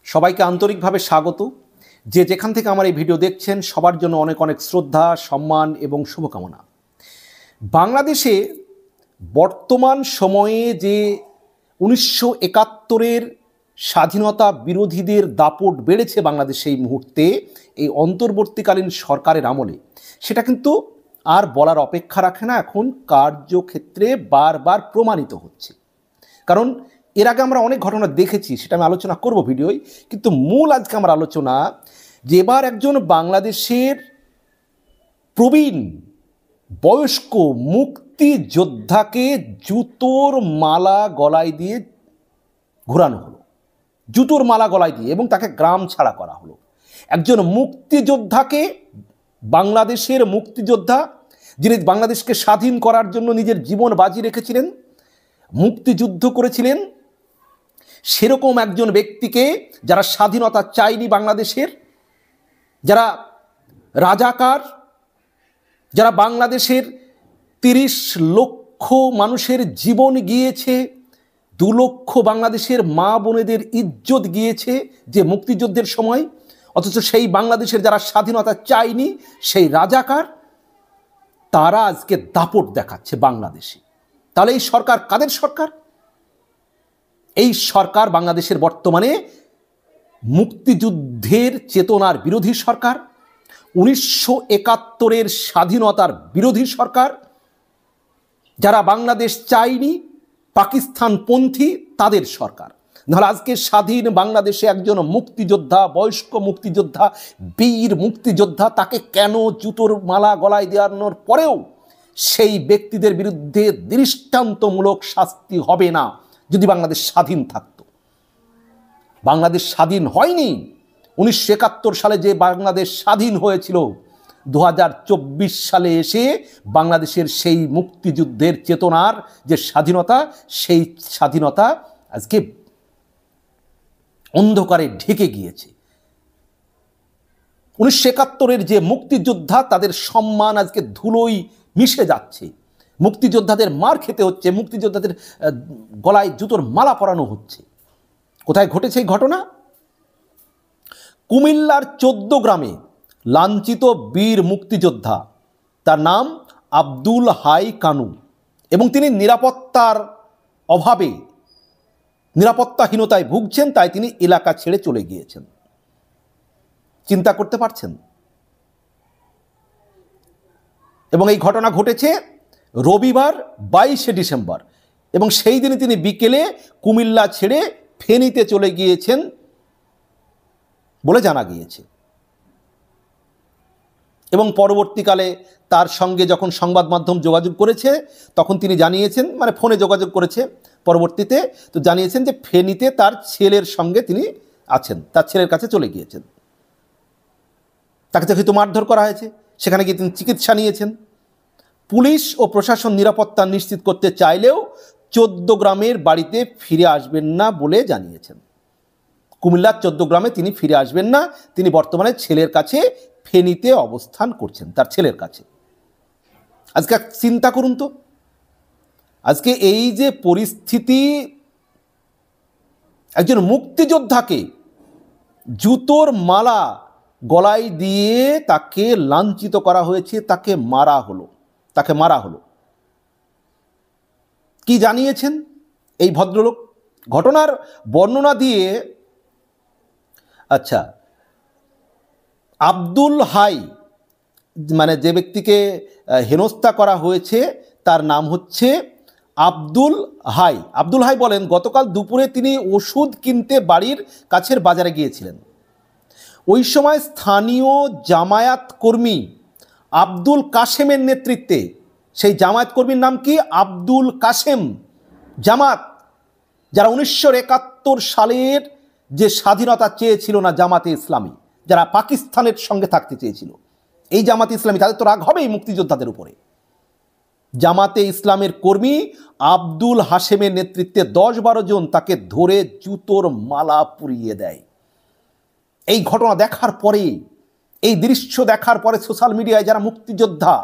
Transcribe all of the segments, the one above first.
সবাইকে আন্তরিকভাবে স্বাগত। যে যেখান থেকে আমার এই ভিডিও দেখছেন সবার জন্য অনেক অনেক শ্রদ্ধা, সম্মান এবং শুভকামনা। বাংলাদেশে বর্তমান সময়ে যে 1971-এর স্বাধীনতা বিরোধীদের দাপট বেড়েছে বাংলাদেশে এই মুহূর্তে, এই অন্তর্বর্তীকালীন সরকারের আমলে, সেটা কিন্তু আর বলার অপেক্ষা রাখে না। এখন কার্যক্ষেত্রে বারবার প্রমাণিত হচ্ছে। কারণ এর আগে আমরা অনেক ঘটনা দেখেছি, সেটা আমি আলোচনা করব ভিডিওয়, কিন্তু মূল আজকে আমার আলোচনা যে এবার একজন বাংলাদেশের প্রবীণ বয়স্ক মুক্তিযোদ্ধাকে জুতোর মালা গলায় দিয়ে ঘোরানো হলো, জুতোর মালা গলায় দিয়ে, এবং তাকে গ্রাম ছাড়া করা হলো। একজন মুক্তিযোদ্ধাকে, বাংলাদেশের মুক্তিযোদ্ধা, যিনি বাংলাদেশকে স্বাধীন করার জন্য নিজের জীবন বাজি রেখেছিলেন, মুক্তিযুদ্ধ করেছিলেন, সেরকম একজন ব্যক্তিকে, যারা স্বাধীনতা চায়নি বাংলাদেশের, যারা রাজাকার, যারা বাংলাদেশের 30 লক্ষ মানুষের জীবন গিয়েছে, 2 লক্ষ বাংলাদেশের মা বোনেদের ইজ্জত গিয়েছে যে মুক্তিযুদ্ধের সময়, অথচ সেই বাংলাদেশের যারা স্বাধীনতা চায়নি, সেই রাজাকার, তারা আজকে দাপট দেখাচ্ছে বাংলাদেশে। তাহলে এই সরকার কাদের সরকার? এই সরকার বাংলাদেশের বর্তমানে মুক্তিযুদ্ধের চেতনার বিরোধী সরকার, 1971-এর স্বাধীনতার বিরোধী সরকার, যারা বাংলাদেশ চায়নি, পাকিস্তানপন্থী, তাদের সরকার। নাহলে আজকে স্বাধীন বাংলাদেশে একজন মুক্তিযোদ্ধা, বয়স্ক মুক্তিযোদ্ধা, বীর মুক্তিযোদ্ধা, তাকে কেন জুতোর মালা গলায় দেওয়ানোর পরেও সেই ব্যক্তিদের বিরুদ্ধে দৃষ্টান্তমূলক শাস্তি হবে না যদি বাংলাদেশ স্বাধীন থাকত? বাংলাদেশ স্বাধীন হয়নি। 1971 সালে যে বাংলাদেশ স্বাধীন হয়েছিল, 2024 সালে এসে বাংলাদেশের সেই মুক্তিযুদ্ধের চেতনার যে স্বাধীনতা, সেই স্বাধীনতা আজকে অন্ধকারে ঢেকে গিয়েছে। 1971-এর যে মুক্তিযোদ্ধা, তাদের সম্মান আজকে ধুলোয় মিশে যাচ্ছে। মুক্তিযোদ্ধাদের মার খেতে হচ্ছে, মুক্তিযোদ্ধাদের গলায় জুতোর মালা পরানো হচ্ছে। কোথায় ঘটেছে এই ঘটনা? কুমিল্লার 14 গ্রামে লাঞ্ছিত বীর মুক্তিযোদ্ধা, তার নাম আব্দুল হাই কানু, এবং তিনি নিরাপত্তার অভাবে, নিরাপত্তাহীনতায় ভুগছেন, তাই তিনি এলাকা ছেড়ে চলে গিয়েছেন। চিন্তা করতে পারছেন? এবং এই ঘটনা ঘটেছে রবিবার 22শে ডিসেম্বর, এবং সেই দিনে তিনি বিকেলে কুমিল্লা ছেড়ে ফেনীতে চলে গিয়েছেন বলে জানা গিয়েছে। এবং পরবর্তীকালে তার সঙ্গে যখন সংবাদ মাধ্যম যোগাযোগ করেছে, তখন তিনি জানিয়েছেন, মানে ফোনে যোগাযোগ করেছে পরবর্তীতে, তো জানিয়েছেন যে ফেনীতে তার ছেলের সঙ্গে তিনি আছেন, তার ছেলের কাছে চলে গিয়েছেন। তাকে হয়তো মারধর করা হয়েছে, সেখানে গিয়ে তিনি চিকিৎসা নিয়েছেন। পুলিশ ও প্রশাসন নিরাপত্তা নিশ্চিত করতে চাইলেও 14 গ্রামের বাড়িতে ফিরে আসবেন না বলে জানিয়েছেন। কুমিল্লার 14 গ্রামে তিনি ফিরে আসবেন না, তিনি বর্তমানে ছেলের কাছে ফেনীতে অবস্থান করছেন, তার ছেলের কাছে। আজকে চিন্তা করুন তো, আজকে এই যে পরিস্থিতি, একজন মুক্তিযোদ্ধাকে জুতোর মালা গলায় দিয়ে তাকে লাঞ্ছিত করা হয়েছে, তাকে মারা হলো। কি জানিয়েছেন এই ভদ্রলোক? ঘটনার বর্ণনা দিয়ে, আচ্ছা, আব্দুল হাই, মানে যে ব্যক্তিকে হেনস্থা করা হয়েছে, তার নাম হচ্ছে আব্দুল হাই। আব্দুল হাই বলেন, গতকাল দুপুরে তিনি ওষুধ কিনতে বাড়ির কাছের বাজারে গিয়েছিলেন। ওই সময় স্থানীয় জামায়াত কর্মী আব্দুল কাশেমের নেতৃত্বে, সেই জামায়াত কর্মীর নাম কি? আব্দুল কাশেম। জামাত, যারা 1971 সালের যে স্বাধীনতা চেয়েছিল না, জামাতে ইসলামী, যারা পাকিস্তানের সঙ্গে থাকতে চেয়েছিল, এই জামাতে ইসলামী, তাদের তো রাগ হবেই মুক্তিযোদ্ধাদের উপরে। জামাতে ইসলামের কর্মী আব্দুল হাশেমের নেতৃত্বে 10-12 জন তাকে ধরে জুতোর মালা পুরিয়ে দেয়। এই ঘটনা দেখার পরে, এই দৃশ্য দেখার পরে সোশ্যাল মিডিয়ায় যারা মুক্তিযোদ্ধা,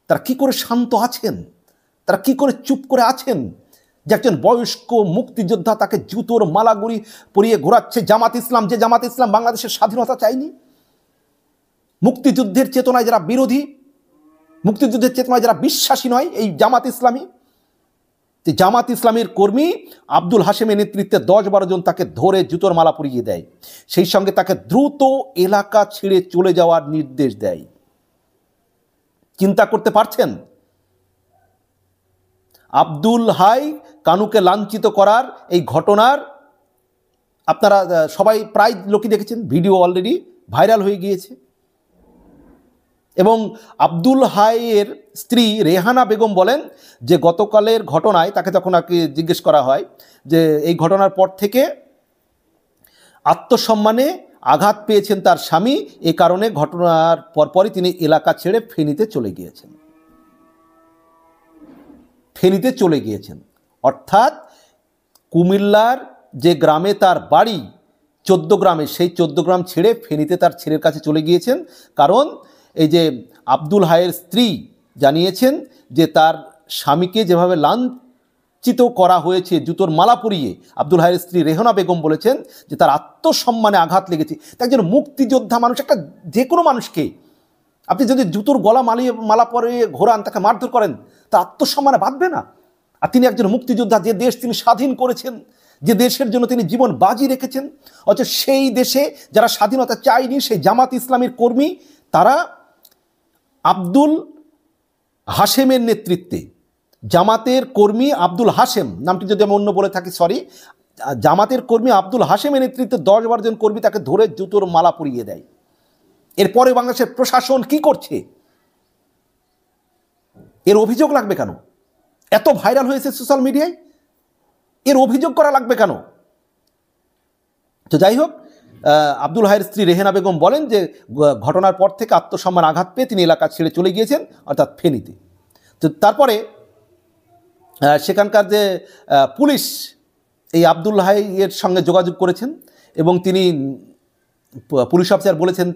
তারা কি করে শান্ত আছেন, তারা কি করে চুপ করে আছেন? যে একজন বয়স্ক মুক্তিযোদ্ধা তাকে জুতোর মালাগুড়ি পরিয়ে ঘোরাচ্ছে জামাত ইসলাম, যে জামাত ইসলাম বাংলাদেশের স্বাধীনতা চায়নি। মুক্তিযুদ্ধের চেতনায় যারা বিরোধী, মুক্তিযুদ্ধের চেতনায় যারা বিশ্বাসী নয়, এই জামাত ইসলামী, জামাত ইসলামের কর্মী আব্দুল হাশেমের নেতৃত্বে 10-12 জন তাকে ধরে জুতোর মালা পরিয়ে দেয়, সেই সঙ্গে তাকে দ্রুত এলাকা ছেড়ে চলে যাওয়ার নির্দেশ দেয়। চিন্তা করতে পারছেন? আব্দুল হাই কানুকে লাঞ্ছিত করার এই ঘটনার আপনারা সবাই প্রায় লোকই দেখেছেন, ভিডিও অলরেডি ভাইরাল হয়ে গিয়েছে। এবং আব্দুল হাইয়ের স্ত্রী রেহানা বেগম বলেন যে গতকালের ঘটনায় তাকে তখন আর কি জিজ্ঞেস করা হয় যে এই ঘটনার পর থেকে আত্মসম্মানে আঘাত পেয়েছেন তার স্বামী, এ কারণে ঘটনার পরপরই তিনি এলাকা ছেড়ে ফেনীতে চলে গিয়েছেন। ফেনীতে চলে গিয়েছেন অর্থাৎ কুমিল্লার যে গ্রামে তার বাড়ি 14 গ্রামে, সেই 14 গ্রাম ছেড়ে ফেনীতে তার ছেলের কাছে চলে গিয়েছেন। কারণ এই যে আব্দুল হাইয়ের স্ত্রী জানিয়েছেন যে তার স্বামীকে যেভাবে লাঞ্ছিত করা হয়েছে জুতোর মালা পরিয়ে, আব্দুল হাইয়ের স্ত্রী রেহানা বেগম বলেছেন যে তার আত্মসম্মানে আঘাত লেগেছে। তা একজন মুক্তিযোদ্ধা মানুষ, একটা যে কোনো মানুষকে আপনি যদি জুতোর গলা মালা পরিয়ে ঘোরান, তাকে মারধর করেন, তা আত্মসম্মানে বাঁধবে না? আর তিনি একজন মুক্তিযোদ্ধা, যে দেশ তিনি স্বাধীন করেছেন, যে দেশের জন্য তিনি জীবন বাজি রেখেছেন, অথচ সেই দেশে যারা স্বাধীনতা চায়নি, সেই জামাত ইসলামের কর্মী, তারা আব্দুল হাশেমের নেতৃত্বে, জামাতের কর্মী আব্দুল হাশেম, নামটি যদি আমি অন্য বলে থাকি সরি, জামাতের কর্মী আব্দুল হাশেমের নেতৃত্বে 10-12 জন কর্মী তাকে ধরে জুতোর মালা পরিয়ে দেয়। এরপরে বাংলাদেশের প্রশাসন কি করছে? এর অভিযোগ লাগবে কেন? এত ভাইরাল হয়েছে সোশ্যাল মিডিয়ায়, এর অভিযোগ করা লাগবে কেন? তো যাই হোক, আব্দুল হাইয়ের স্ত্রী রেহানা বেগম বলেন যে ঘটনার পর থেকে আত্মসম্মান আঘাত পেয়ে তিনি এলাকা ছেড়ে চলে গিয়েছেন, অর্থাৎ ফেনীতে। তো তারপরে সেখানকার যে পুলিশ এই আব্দুল হাইয়ের সঙ্গে যোগাযোগ করেছেন এবং তিনি পুলিশ অফিসার বলেছেন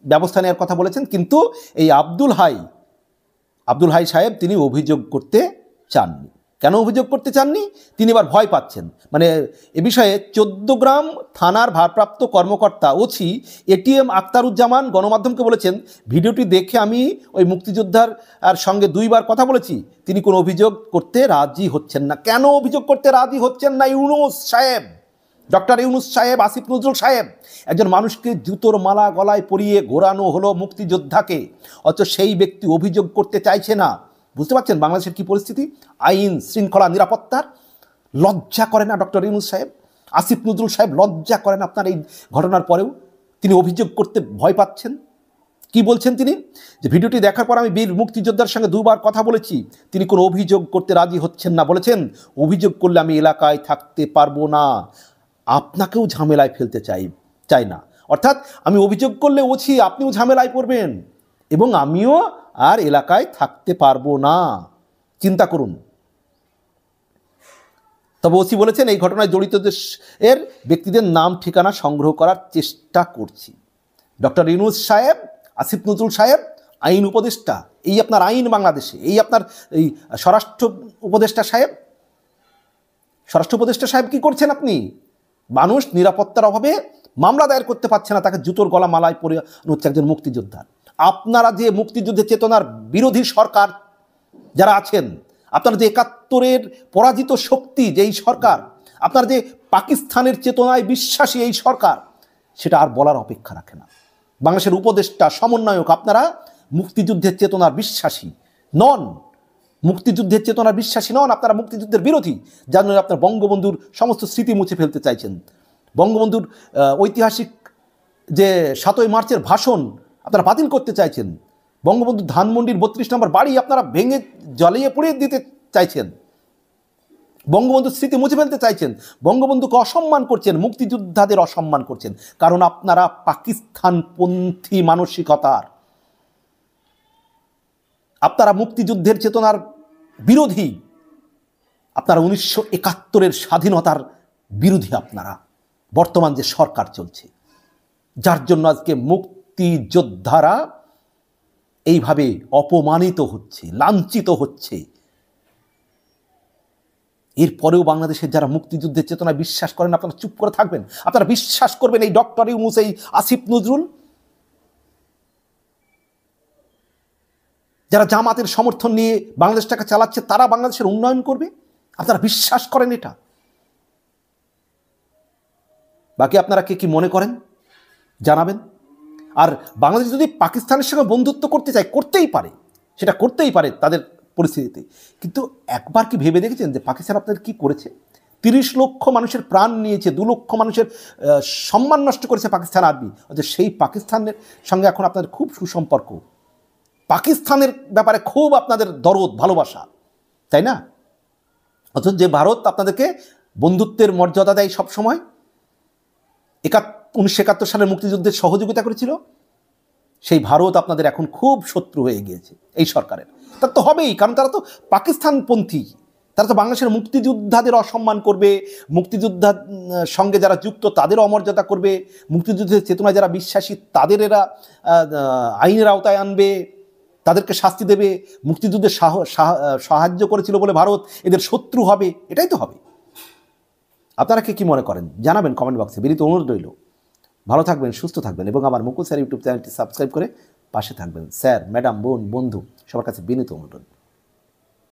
ব্যবস্থা নেওয়ার কথা বলেছেন, কিন্তু এই আব্দুল হাই সাহেব তিনি অভিযোগ করতে চাননি। কেন অভিযোগ করতে চাননি? তিনি এবার ভয় পাচ্ছেন। মানে এ বিষয়ে 14 গ্রাম থানার ভারপ্রাপ্ত কর্মকর্তা ওসি এটিএম আখতারুজ্জামান গণমাধ্যমকে বলেছেন, ভিডিওটি দেখে আমি ওই মুক্তিযোদ্ধার সঙ্গে 2 বার কথা বলেছি, তিনি কোনো অভিযোগ করতে রাজি হচ্ছেন না। কেন অভিযোগ করতে রাজি হচ্ছেন না? ইউনূস সাহেব, ডক্টর ইউনূস সাহেব, আসিফ নজরুল সাহেব, একজন মানুষকে জুতোর মালা গলায় পরিয়ে ঘোরানো হলো মুক্তিযোদ্ধাকে, অথচ সেই ব্যক্তি অভিযোগ করতে চাইছে না। বুঝতে পারছেন বাংলাদেশের কি পরিস্থিতি? আইন শৃঙ্খলা নিরাপত্তার লজ্জা করে না ডক্টর ইউনূস সাহেব, আসিফ নজরুল সাহেব, লজ্জা করেন আপনার এই ঘটনার পরেও তিনি অভিযোগ করতে ভয় পাচ্ছেন? কি বলছেন তিনি? যে ভিডিওটি দেখার পর আমি বীর মুক্তিযোদ্ধার সঙ্গে 2 বার কথা বলেছি, তিনি কোনো অভিযোগ করতে রাজি হচ্ছেন না। বলেছেন অভিযোগ করলে আমি এলাকায় থাকতে পারবো না, আপনাকেও ঝামেলায় ফেলতে চাই না। অর্থাৎ আমি অভিযোগ করলে ওছি আপনিও ঝামেলায় পড়বেন এবং আমিও আর এলাকায় থাকতে পারবো না। চিন্তা করুন। তবে ওসি বলেছেন এই ঘটনায় জড়িতদের ব্যক্তিদের নাম ঠিকানা সংগ্রহ করার চেষ্টা করছি। ডক্টর ইউনূস সাহেব, আসিফ নজরুল সাহেব, আইন উপদেষ্টা, এই আপনার আইন বাংলাদেশে, এই আপনার এই স্বরাষ্ট্র উপদেষ্টা সাহেব কি করছেন আপনি? মানুষ নিরাপত্তার অভাবে মামলা দায়ের করতে পারছে না, তাকে জুতোর গলা মালায় পরে হচ্ছে একজন মুক্তিযোদ্ধা। আপনারা যে মুক্তিযুদ্ধের চেতনার বিরোধী সরকার যারা আছেন, আপনারা যে 71-এর পরাজিত শক্তি যেই সরকার, আপনারা যে পাকিস্তানের চেতনায় বিশ্বাসী এই সরকার, সেটা আর বলার অপেক্ষা রাখে না। বাংলাদেশের উপদেষ্টা, সমন্বয়ক, আপনারা মুক্তিযুদ্ধের চেতনার বিশ্বাসী নন, মুক্তিযুদ্ধের চেতনার বিশ্বাসী নন, আপনারা মুক্তিযুদ্ধের বিরোধী, যার জন্য আপনার বঙ্গবন্ধুর সমস্ত স্মৃতি মুছে ফেলতে চাইছেন। বঙ্গবন্ধুর ঐতিহাসিক যে 7ই মার্চের ভাষণ আপনারা বাতিল করতে চাইছেন। বঙ্গবন্ধু ধানমন্ডির 32 নম্বর বাড়ি আপনারা ভেঙে জ্বালিয়ে পুড়িয়ে দিতে চাইছেন। বঙ্গবন্ধুর স্মৃতি মুছে ফেলতে চাইছেন। বঙ্গবন্ধুকে অসম্মান করছেন, মুক্তিযোদ্ধাদের অসম্মান করছেন, কারণ আপনারা পাকিস্তানপন্থী মানসিকতার, আপনারা মুক্তিযুদ্ধের চেতনার বিরোধী, আপনারা 1971-এর স্বাধীনতার বিরোধী। আপনারা বর্তমান যে সরকার চলছে, যার জন্য আজকে মুক্তিযোদ্ধারা এইভাবে অপমানিত হচ্ছে, লাঞ্ছিত হচ্ছে। এরপরেও বাংলাদেশের যারা মুক্তিযুদ্ধের চেতনায় বিশ্বাস করেন আপনারা চুপ করে থাকবেন? আপনারা বিশ্বাস করবেন এই ডক্টর ইউনূস, এই আসিফ নজরুল, যারা জামাতের সমর্থন নিয়ে বাংলাদেশটাকে চালাচ্ছে, তারা বাংলাদেশের উন্নয়ন করবে? আপনারা বিশ্বাস করেন এটা? বাকি আপনারা কে কি মনে করেন জানাবেন। আর বাংলাদেশ যদি পাকিস্তানের সঙ্গে বন্ধুত্ব করতে চায়, করতেই পারে, সেটা করতেই পারে তাদের পরিস্থিতিতে। কিন্তু একবার কি ভেবে দেখেছেন যে পাকিস্তান আপনাদের কি করেছে? 30 লক্ষ মানুষের প্রাণ নিয়েছে, 2 লক্ষ মানুষের সম্মান নষ্ট করেছে পাকিস্তান আর্মি। অথচ সেই পাকিস্তানের সঙ্গে এখন আপনাদের খুব সুসম্পর্ক, পাকিস্তানের ব্যাপারে খুব আপনাদের দরদ ভালোবাসা, তাই না? অথচ যে ভারত আপনাদেরকে বন্ধুত্বের মর্যাদা দেয় সবসময়, 1971 সালের মুক্তিযুদ্ধের সহযোগিতা করেছিল, সেই ভারত আপনাদের এখন খুব শত্রু হয়ে গিয়েছে এই সরকারের। তার তো হবেই, কারণ তারা তো পাকিস্তানপন্থী, তারা তো বাংলাদেশের মুক্তিযোদ্ধাদের অসম্মান করবে, মুক্তিযোদ্ধার সঙ্গে যারা যুক্ত তাদের অমর্যাদা করবে, মুক্তিযুদ্ধের চেতনায় যারা বিশ্বাসী তাদের এরা আইনের আওতায় আনবে, তাদেরকে শাস্তি দেবে। মুক্তিযুদ্ধে সাহায্য করেছিল বলে ভারত এদের শত্রু হবে, এটাই তো হবে। আপনারা কি মনে করেন জানাবেন কমেন্ট বক্সে। বিনীত অনুরোধ রইল, ভালো থাকবেন, সুস্থ থাকবেন এবং আমার মুকুল স্যার ইউটিউব চ্যানেলটি সাবস্ক্রাইব করে পাশে থাকবেন। স্যার, ম্যাডাম, বোন, বন্ধু সবার কাছে বিনীত অনুরোধ।